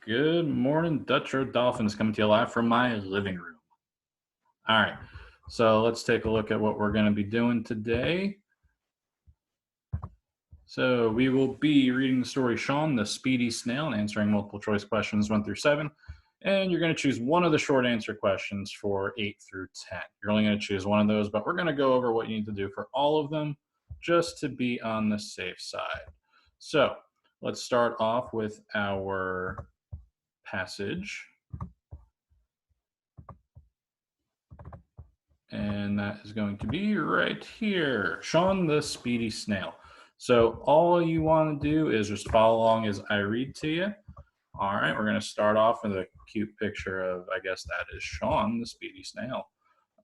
Good morning, Dutrow Dolphins, coming to you live from my living room. All right, so let's take a look at what we're going to be doing today. So we will be reading the story Sean the Speedy Snail and answering multiple choice questions 1 through 7. And you're going to choose one of the short answer questions for 8 through 10. You're only going to choose one of those, but we're going to go over what you need to do for all of them just to be on the safe side. So let's start off with our passage. And that is going to be right here, Sean the Speedy Snail. So all you want to do is just follow along as I read to you. All right, we're going to start off with a cute picture of, I guess that is Sean the Speedy Snail.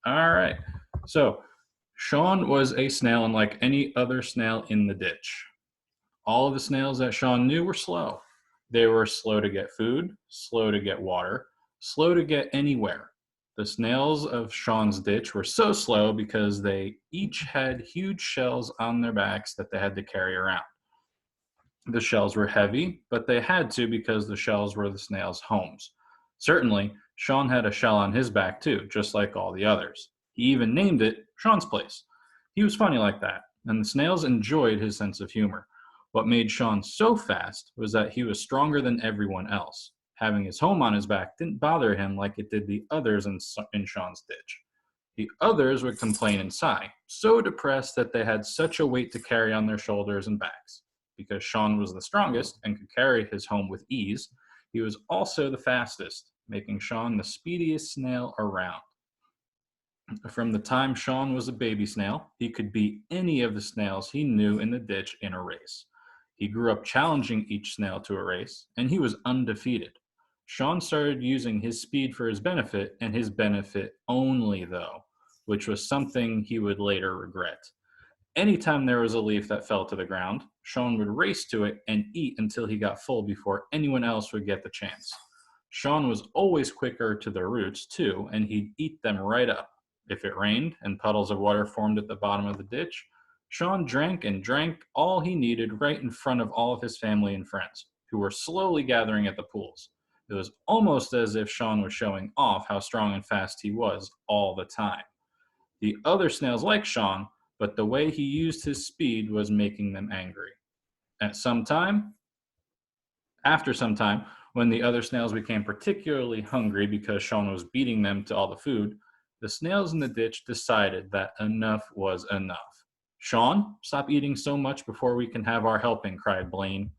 All right, so Sean was a snail unlike any other snail in the ditch. All of the snails that Sean knew were slow. They were slow to get food, slow to get water, slow to get anywhere. The snails of Sean's ditch were so slow because they each had huge shells on their backs that they had to carry around. The shells were heavy, but they had to because the shells were the snails' homes. Certainly, Sean had a shell on his back too, just like all the others. He even named it Sean's Place. He was funny like that, and the snails enjoyed his sense of humor. What made Sean so fast was that he was stronger than everyone else. Having his home on his back didn't bother him like it did the others in Sean's ditch. The others would complain and sigh, so depressed that they had such a weight to carry on their shoulders and backs. Because Sean was the strongest and could carry his home with ease, he was also the fastest, making Sean the speediest snail around. From the time Sean was a baby snail, he could beat any of the snails he knew in the ditch in a race. He grew up challenging each snail to a race, and he was undefeated. Sean started using his speed for his benefit, and his benefit only, though, which was something he would later regret. Anytime there was a leaf that fell to the ground, Sean would race to it and eat until he got full before anyone else would get the chance. Sean was always quicker to the roots, too, and he'd eat them right up. If it rained and puddles of water formed at the bottom of the ditch, Sean drank and drank all he needed right in front of all of his family and friends, who were slowly gathering at the pools. It was almost as if Sean was showing off how strong and fast he was all the time. The other snails liked Sean, but the way he used his speed was making them angry. At some time, After some time, when the other snails became particularly hungry because Sean was beating them to all the food, the snails in the ditch decided that enough was enough. Sean, stop eating so much before we can have our helping, cried Blaine.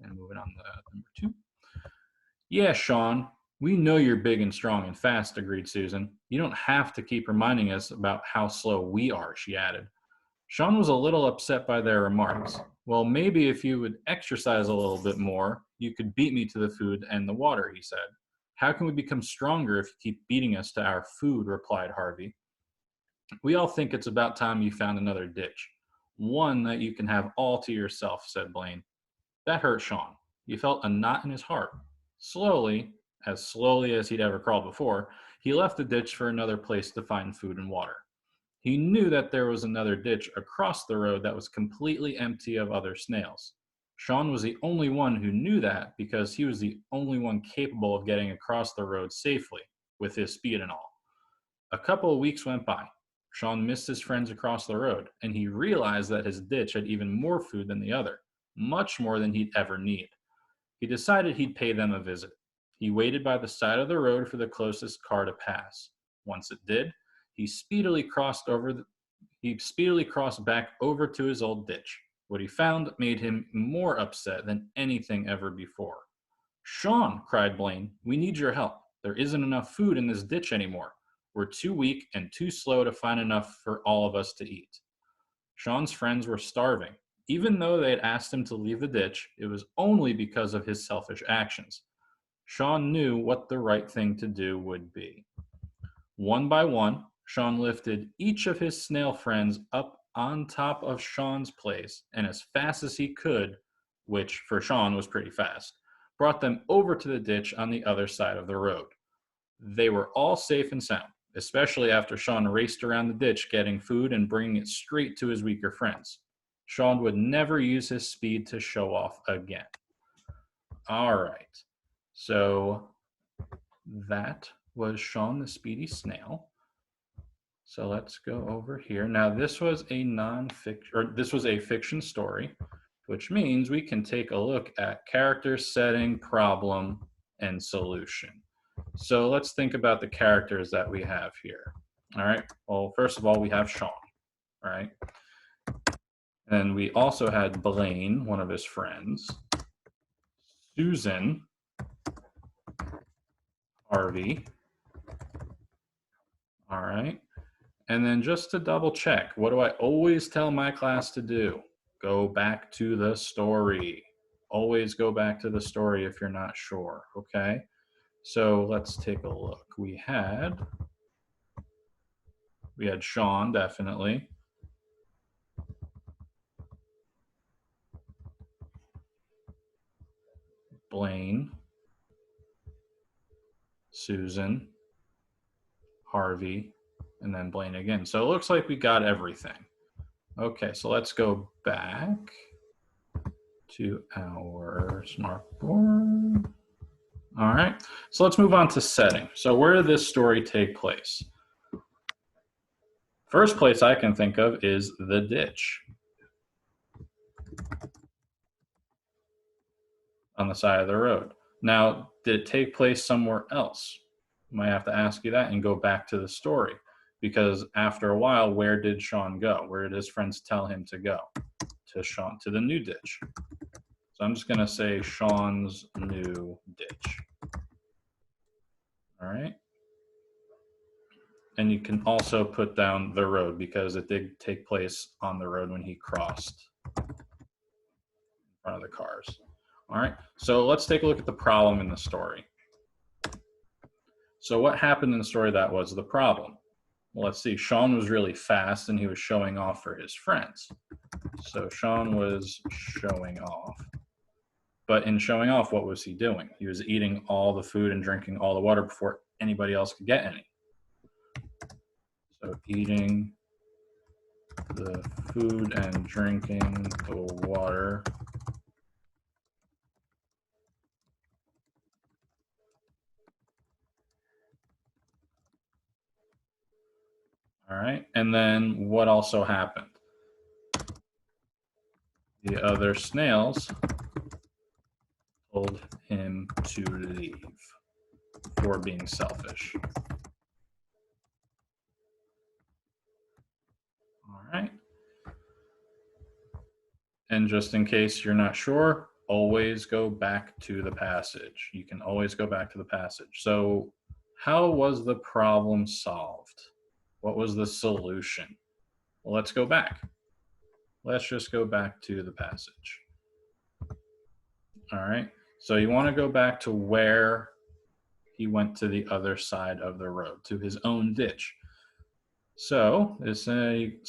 And moving on to number 2. Yeah, Sean, we know you're big and strong and fast, agreed Susan. You don't have to keep reminding us about how slow we are, she added. Sean was a little upset by their remarks. Well, maybe if you would exercise a little bit more, you could beat me to the food and the water, he said. How can we become stronger if you keep beating us to our food, replied Harvey. We all think it's about time you found another ditch. One that you can have all to yourself, said Blaine. That hurt Sean. He felt a knot in his heart. Slowly as he'd ever crawled before, he left the ditch for another place to find food and water. He knew that there was another ditch across the road that was completely empty of other snails. Sean was the only one who knew that because he was the only one capable of getting across the road safely, with his speed and all. A couple of weeks went by. Sean missed his friends across the road, and he realized that his ditch had even more food than the other, much more than he'd ever need. He decided he'd pay them a visit. He waited by the side of the road for the closest car to pass. Once it did, he speedily crossed back over to his old ditch. What he found made him more upset than anything ever before. Sean, cried Blaine, we need your help. There isn't enough food in this ditch anymore. We're too weak and too slow to find enough for all of us to eat. Sean's friends were starving. Even though they had asked him to leave the ditch, it was only because of his selfish actions. Sean knew what the right thing to do would be. One by one, Sean lifted each of his snail friends up on top of Sean's place, and as fast as he could, which for Sean was pretty fast, brought them over to the ditch on the other side of the road. They were all safe and sound, especially after Sean raced around the ditch getting food and bringing it straight to his weaker friends. Sean would never use his speed to show off again. All right. So that was Sean the Speedy Snail. So let's go over here. Now this was a non-fiction, or this was a fiction story, which means we can take a look at character, setting, problem, and solution. So let's think about the characters that we have here. All right. Well, first of all, we have Sean. All right. And we also had Blaine, one of his friends, Susan, Harvey. All right. And then just to double check, what do I always tell my class to do? Go back to the story. Always go back to the story if you're not sure, okay? So let's take a look. We had Sean, definitely. Blaine, Susan, Harvey, and then Blaine again. So it looks like we got everything. Okay, so let's go back to our smartboard. All right, so let's move on to setting. So where did this story take place? First place I can think of is the ditch on the side of the road. Now, did it take place somewhere else? You might have to ask you that and go back to the story, because after a while, where did Sean go? Where did his friends tell him to go? To the new ditch. So I'm just going to say Sean's new ditch. All right. And you can also put down the road because it did take place on the road when he crossed in front of the cars. All right, so let's take a look at the problem in the story. So what happened in the story that was the problem? Well, let's see. Sean was really fast and he was showing off for his friends. So Sean was showing off. But in showing off, what was he doing? He was eating all the food and drinking all the water before anybody else could get any. So eating the food and drinking the water. All right, and then what also happened? The other snails told him to leave for being selfish. All right. And just in case you're not sure, always go back to the passage. You can always go back to the passage. So how was the problem solved? What was the solution? Well, let's go back. Let's just go back to the passage. All right. So you want to go back to where he went to the other side of the road, to his own ditch. So it's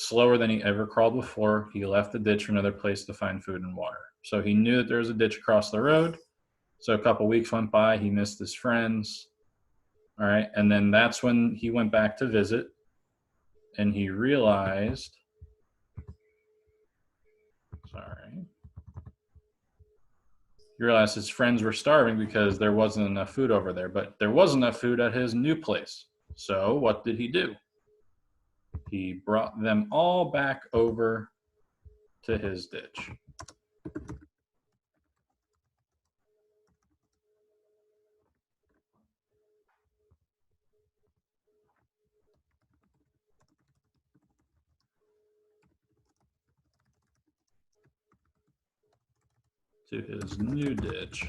slower than he ever crawled before. He left the ditch for another place to find food and water. So he knew that there was a ditch across the road. So a couple weeks went by. He missed his friends. All right. And then that's when he went back to visit. And he realized, he realized his friends were starving because there wasn't enough food over there. But there was enough food at his new place. So what did he do? He brought them all back over to his ditch. To his new ditch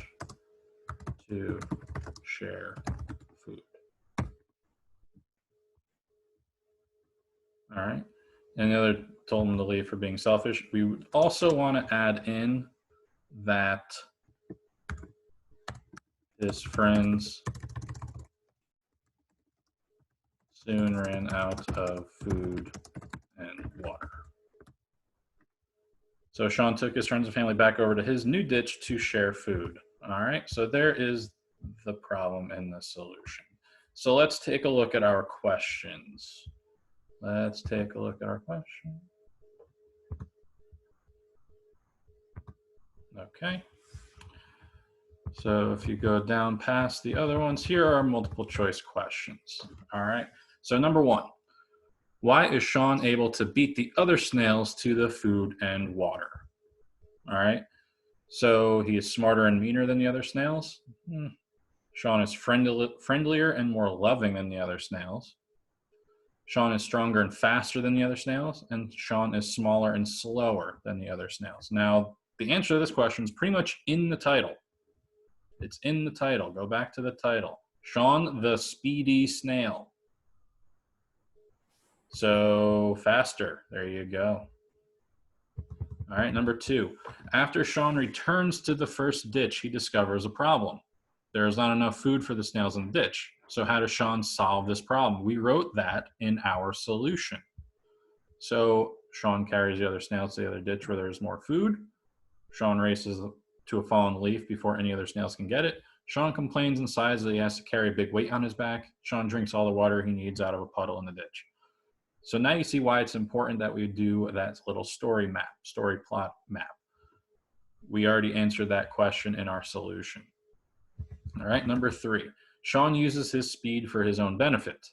to share food. All right. And the other told him to leave for being selfish. We would also want to add in that his friends soon ran out of food and water. So Sean took his friends and family back over to his new ditch to share food. All right, so there is the problem and the solution. So let's take a look at our questions. Let's take a look at our question. Okay. So if you go down past the other ones, here are multiple choice questions. All right. So number 1, why is Sean able to beat the other snails to the food and water? All right. So he is smarter and meaner than the other snails. Sean is friendlier and more loving than the other snails. Sean is stronger and faster than the other snails, and Sean is smaller and slower than the other snails. Now, the answer to this question is pretty much in the title. It's in the title. Go back to the title. Sean the Speedy Snail. So faster. There you go. All right, number 2. After Sean returns to the first ditch, he discovers a problem. There is not enough food for the snails in the ditch. So how does Sean solve this problem? We wrote that in our solution. So Sean carries the other snails to the other ditch where there's more food. Sean races to a fallen leaf before any other snails can get it. Sean complains and sighs that he has to carry a big weight on his back. Sean drinks all the water he needs out of a puddle in the ditch. So now you see why it's important that we do that little story plot map. We already answered that question in our solution. All right, number 3. Sean uses his speed for his own benefit.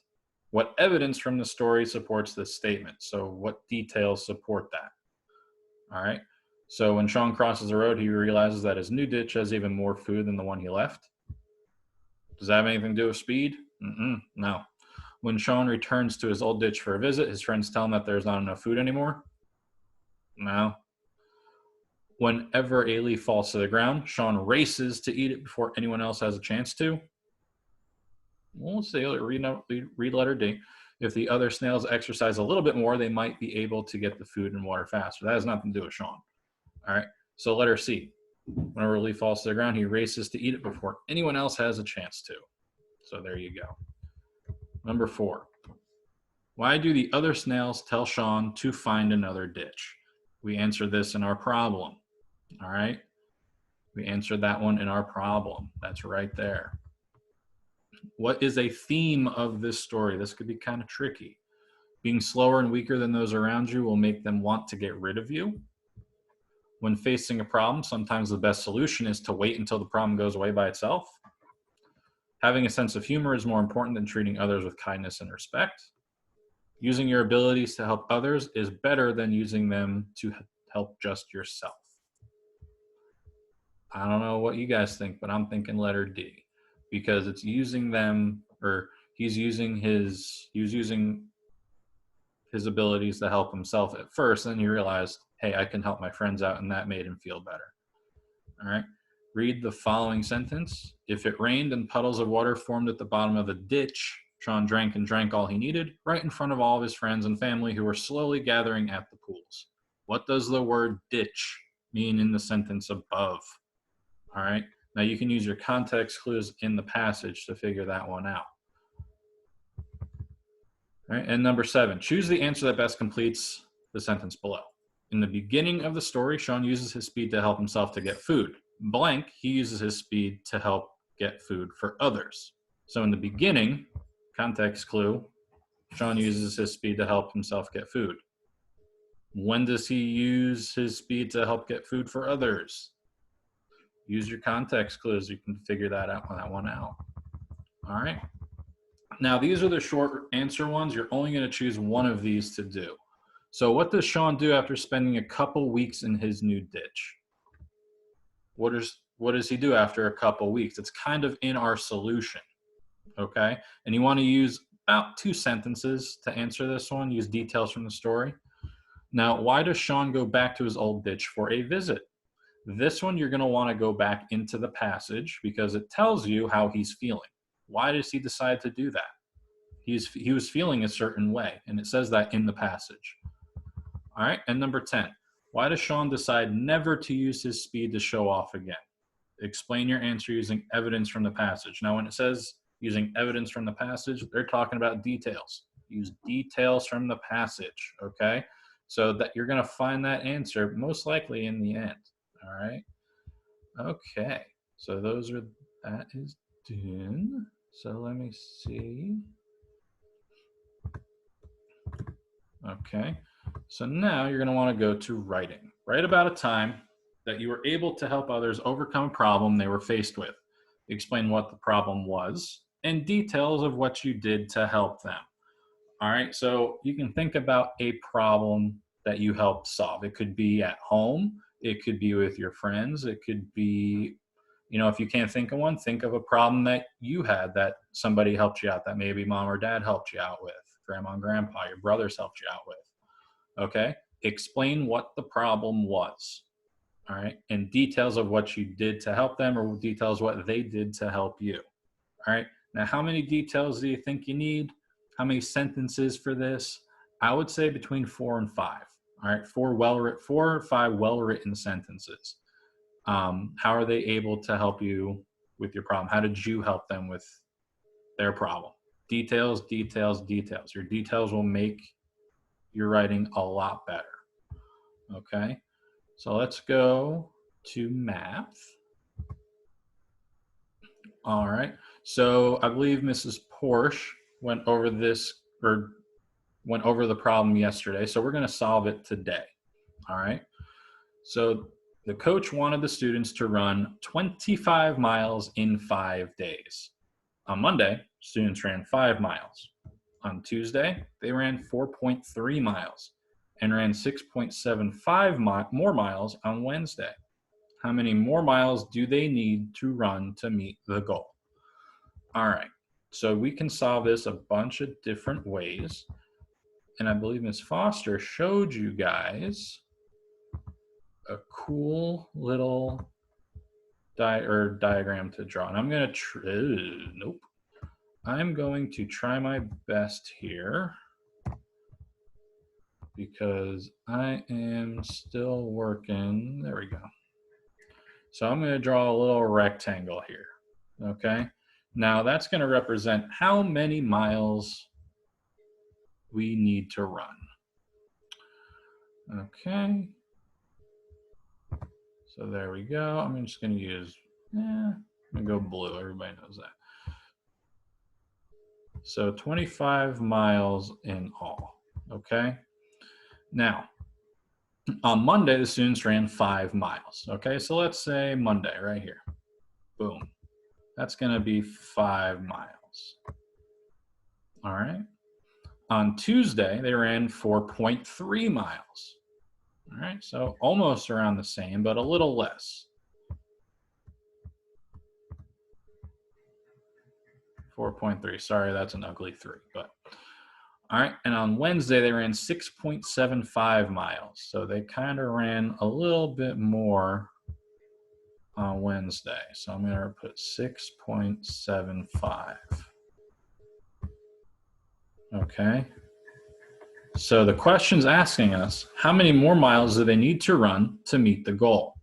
What evidence from the story supports this statement? So what details support that? All right. So when Sean crosses the road, he realizes that his new ditch has even more food than the one he left. Does that have anything to do with speed? No. When Sean returns to his old ditch for a visit, his friends tell him that there's not enough food anymore. No. Whenever a leaf falls to the ground, Sean races to eat it before anyone else has a chance to. We'll see. Read letter D. If the other snails exercise a little bit more, they might be able to get the food and water faster. That has nothing to do with Sean. All right. So letter C. Whenever a leaf falls to the ground, he races to eat it before anyone else has a chance to. So there you go. Number 4. Why do the other snails tell Sean to find another ditch? We answered this in our problem. All right. We answered that one in our problem. That's right there. What is a theme of this story? This could be kind of tricky. Being slower and weaker than those around you will make them want to get rid of you. When facing a problem, sometimes the best solution is to wait until the problem goes away by itself. Having a sense of humor is more important than treating others with kindness and respect. Using your abilities to help others is better than using them to help just yourself. I don't know what you guys think, but I'm thinking letter D, because it's using them, or he's using his abilities to help himself at first, and then he realized, hey, I can help my friends out, and that made him feel better. All right. Read the following sentence. If it rained and puddles of water formed at the bottom of the ditch, Sean drank and drank all he needed, right in front of all of his friends and family who were slowly gathering at the pools. What does the word ditch mean in the sentence above? All right. Now you can use your context clues in the passage to figure that one out. All right. And number 7, choose the answer that best completes the sentence below. In the beginning of the story, Sean uses his speed to help himself to get food. Blank, he uses his speed to help get food for others. So in the beginning, context clue, Sean uses his speed to help himself get food. When does he use his speed to help get food for others? Use your context clues. You can figure that one out. All right. Now, these are the short answer ones. You're only going to choose one of these to do. So what does Sean do after spending a couple weeks in his new ditch? What does he do after a couple weeks? It's kind of in our solution, okay? And you want to use about 2 sentences to answer this one. Use details from the story. Now, why does Sean go back to his old ditch for a visit? This one, you're going to want to go back into the passage because it tells you how he's feeling. Why does he decide to do that? He was feeling a certain way, and it says that in the passage. All right, and number 10, why does Sean decide never to use his speed to show off again? Explain your answer using evidence from the passage. Now, when it says using evidence from the passage, they're talking about details. Use details from the passage, okay? So that you're going to find that answer most likely in the end, all right? Okay, so that is done. So let me see. Okay, so now you're going to want to go to writing. Write about a time that you were able to help others overcome a problem they were faced with. Explain what the problem was and details of what you did to help them. All right, so you can think about a problem that you helped solve. It could be at home, it could be with your friends, it could be, if you can't think of one, think of a problem that you had that somebody helped you out, that maybe mom or dad helped you out with, grandma and grandpa, your brothers helped you out with. Okay, explain what the problem was. All right, and details of what you did to help them, or details what they did to help you. All right, now how many details do you think you need? How many sentences for this? I would say between 4 and 5. All right, 4 or 5 well-written sentences. How are they able to help you with your problem? How did you help them with their problem? Details, details, details. Your details will make your writing a lot better. Okay, so let's go to math. All right, so I believe Mrs. Porsche went over the problem yesterday, so we're going to solve it today. All right, so the coach wanted the students to run 25 miles in 5 days. On Monday, students ran 5 miles. On Tuesday, they ran 4.3 miles and ran 6.75 more miles on Wednesday. How many more miles do they need to run to meet the goal? All right, so we can solve this a bunch of different ways. And I believe Ms. Foster showed you guys a cool little diagram to draw. And I'm going to I'm going to try my best here because I am still working. There we go. So I'm going to draw a little rectangle here. Okay. Now that's going to represent how many miles we need to run. Okay. So there we go. I'm just going to use, I'm going to go blue. Everybody knows that. So 25 miles in all. Okay. Now, on Monday, the students ran 5 miles. Okay. So let's say Monday right here. Boom. That's going to be 5 miles. All right. On Tuesday, they ran 4.3 miles. All right, so almost around the same, but a little less. 4.3, sorry, that's an ugly 3, but. All right, and on Wednesday, they ran 6.75 miles. So they kind of ran a little bit more on Wednesday. So I'm gonna put 6.75. Okay. So the question's asking us, how many more miles do they need to run to meet the goal?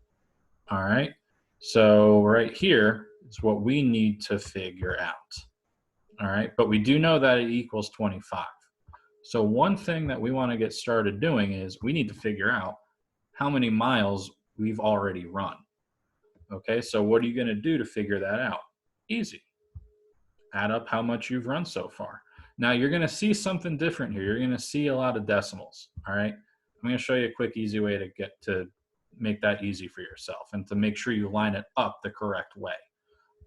All right, so right here is what we need to figure out. All right, but we do know that it equals 25. So one thing that we want to get started doing is we need to figure out how many miles we've already run. Okay, so what are you going to do to figure that out? Easy. Add up how much you've run so far. Now you're going to see something different here. You're going to see a lot of decimals. All right. I'm going to show you a quick, easy way to make that easy for yourself and to make sure you line it up the correct way.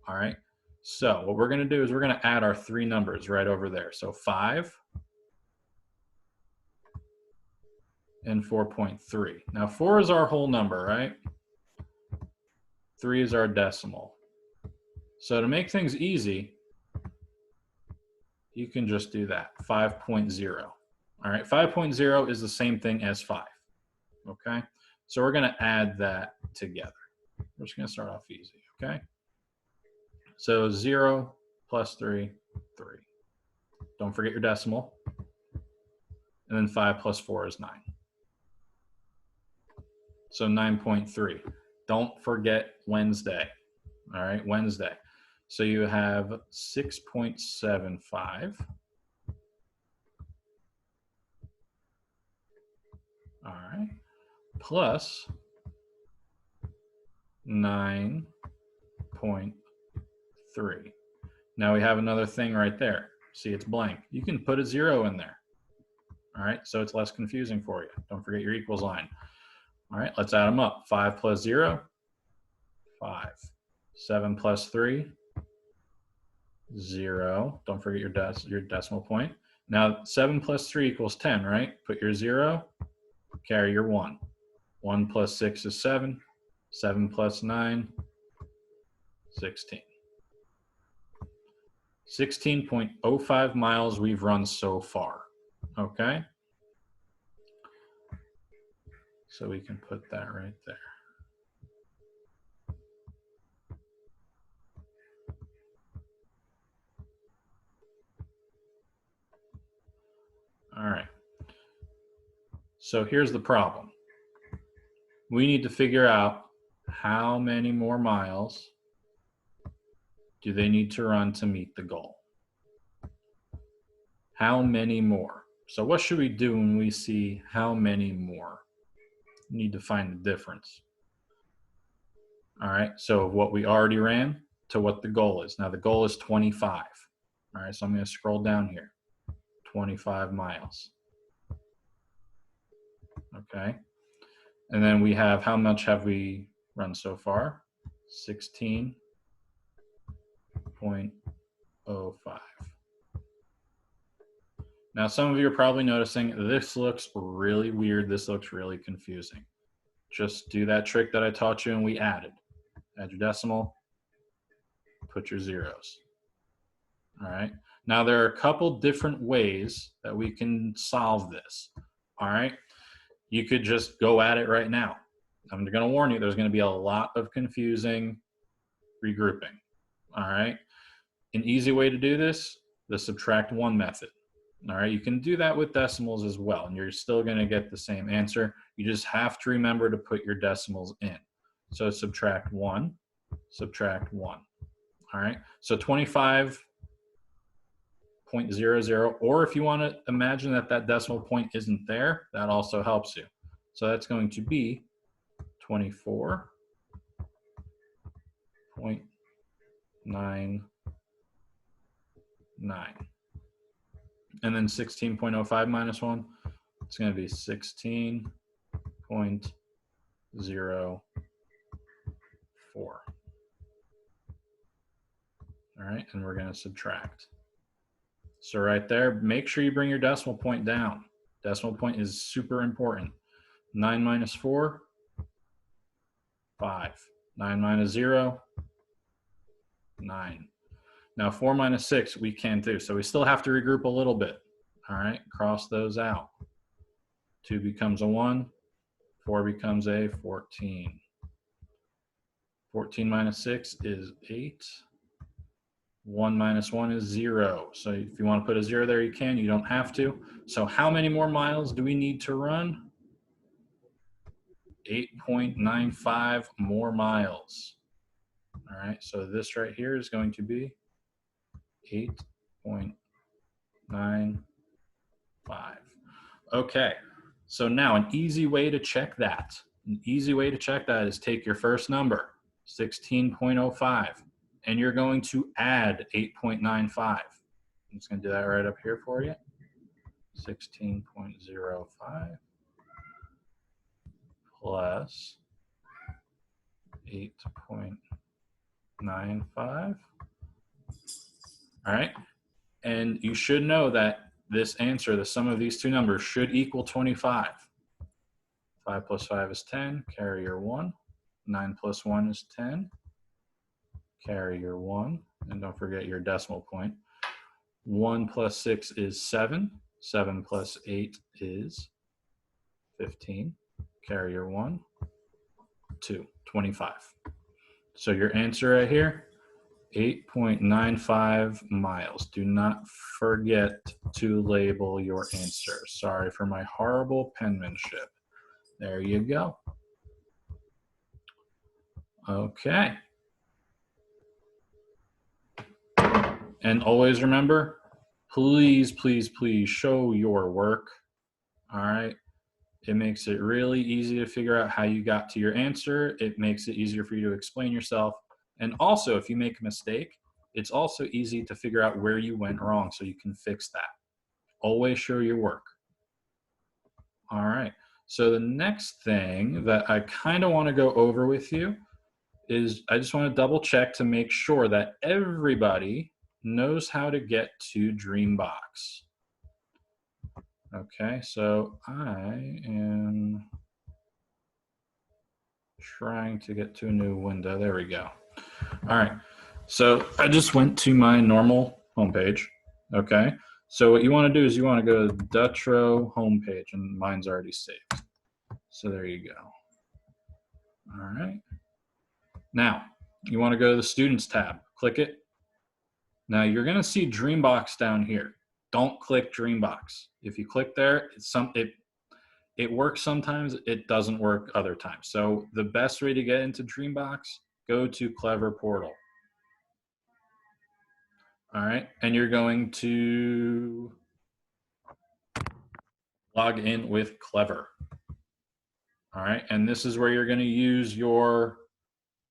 All right. So what we're going to do is we're going to add our 3 numbers right over there. So 5 and 4.3. Now 4 is our whole number, right? 3 is our decimal. So to make things easy, you can just do that, 5.0. All right, 5.0 is the same thing as 5, okay? So we're gonna add that together. We're just gonna start off easy, okay? So 0 plus 3, 3. Don't forget your decimal. And then 5 plus 4 is 9. So 9.3. Don't forget Wednesday, all right, Wednesday. So you have 6.75. All right, plus 9.3. Now we have another thing right there. See, it's blank. You can put a 0 in there. All right, so it's less confusing for you. Don't forget your equals line. All right, let's add them up. 5 plus 0, 5. 7 plus 3, 0. Don't forget your decimal point. Now, 7 plus 3 equals 10, right? Put your 0, carry your 1. 1 plus 6 is 7. 7 plus 9, 16. 16.05 miles we've run so far, okay? So we can put that right there. All right. So here's the problem. We need to figure out how many more miles do they need to run to meet the goal. How many more? So what should we do when we see how many more? We need to find the difference. All right, so what we already ran to what the goal is. Now the goal is 25. All right, so I'm going to scroll down here. 25 miles. Okay, and then we have, how much have we run so far? 16.05. Now some of you are probably noticing this looks really weird. This looks really confusing. Just do that trick that I taught you and we added. Add your decimal, put your zeros. All right. Now there are a couple different ways that we can solve this. All right. You could just go at it right now. I'm going to warn you, there's going to be a lot of confusing regrouping. All right. An easy way to do this, the subtract 1 method. All right. You can do that with decimals as well, and you're still going to get the same answer. You just have to remember to put your decimals in. So subtract 1, subtract 1. All right. So 25.00, or if you want to imagine that that decimal point isn't there, that also helps you. So that's going to be 24.99. And then 16.05 minus 1, it's going to be 16.04. All right, and we're going to subtract. So right there, make sure you bring your decimal point down. Decimal point is super important. 9 minus 4, 5. 9 minus 0, 9. Now 4 minus 6 we can't do, so we still have to regroup a little bit. All right, cross those out. 2 becomes a 1, 4 becomes a 14. 14 minus 6 is 8. 1 minus 1 is 0. So if you want to put a 0 there, you can. You don't have to. So how many more miles do we need to run? 8.95 more miles. All right, so this right here is going to be 8.95. Okay, so now an easy way to check that. An easy way to check that is take your first number, 16.05, and you're going to add 8.95. I'm just going to do that right up here for you. 16.05 plus 8.95. All right, and you should know that this answer, the sum of these two numbers, should equal 25. 5 plus 5 is 10, carry your 1. 9 plus 1 is 10, carry your 1, and don't forget your decimal point. 1 plus 6 is 7, 7 plus 8 is 15, carry your 1, 2, 25. So your answer right here, 8.95 miles. Do not forget to label your answer. Sorry for my horrible penmanship. There you go. Okay. And always remember, please, please, please show your work. All right. It makes it really easy to figure out how you got to your answer. It makes it easier for you to explain yourself. And also, if you make a mistake, it's also easy to figure out where you went wrong so you can fix that. Always show your work. All right. So the next thing that I kind of want to go over with you is I just want to double check to make sure that everybody knows how to get to Dreambox. Okay, so I am trying to get to a new window. There we go. All right, so I just went to my normal homepage. Okay, so what you want to do is you want to go to the Dutrow homepage, and mine's already saved. So there you go. All right. Now, you want to go to the Students tab. Click it. Now, you're going to see Dreambox down here. Don't click Dreambox. If you click there, it works sometimes, it doesn't work other times. So the best way to get into Dreambox, go to Clever Portal. All right, and you're going to log in with Clever. All right, and this is where you're going to use your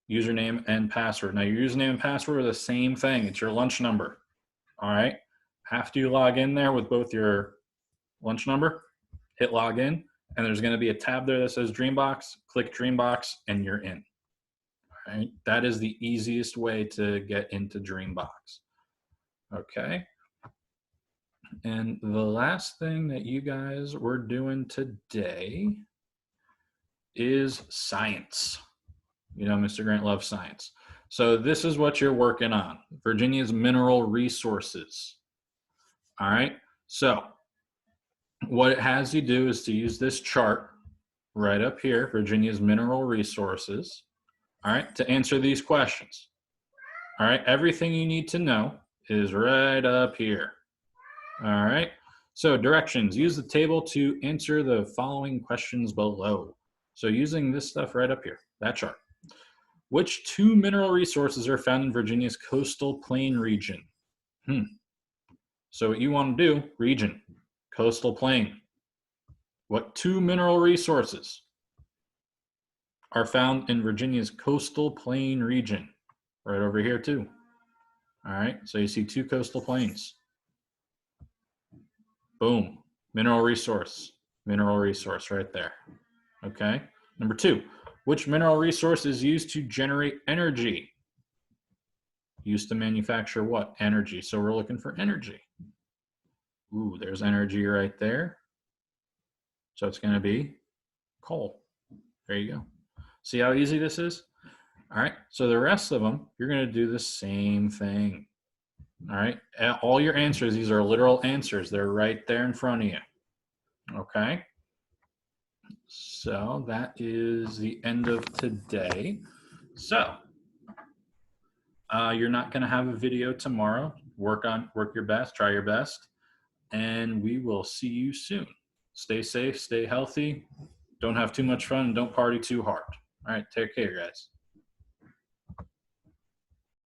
username and password. Now, your username and password are the same thing. It's your lunch number. All right, after you log in there with both your lunch number, hit log in, and there's going to be a tab there that says Dreambox. Click Dreambox, and you're in. All right, that is the easiest way to get into Dreambox. Okay. And the last thing that you guys were doing today is science. You know, Mr. Grant loves science. So this is what you're working on, Virginia's mineral resources. All right, so what it has you do is to use this chart right up here, Virginia's mineral resources, all right, to answer these questions. All right, everything you need to know is right up here. All right, so directions, use the table to answer the following questions below. So using this stuff right up here, that chart. Which two mineral resources are found in Virginia's coastal plain region? So what you want to do, region, coastal plain. What two mineral resources are found in Virginia's coastal plain region? Right over here too. All right, so you see two coastal plains. Boom, mineral resource right there. Okay, number two, which mineral resource is used to generate energy? Used to manufacture what? Energy. So we're looking for energy. Ooh, there's energy right there. So it's going to be coal. There you go. See how easy this is? All right, so the rest of them, you're going to do the same thing. All right, all your answers, these are literal answers. They're right there in front of you. Okay, so that is the end of today. So you're not going to have a video tomorrow. Work your best, try your best, and we will see you soon. Stay safe, stay healthy, don't have too much fun, and don't party too hard. All right, take care, guys.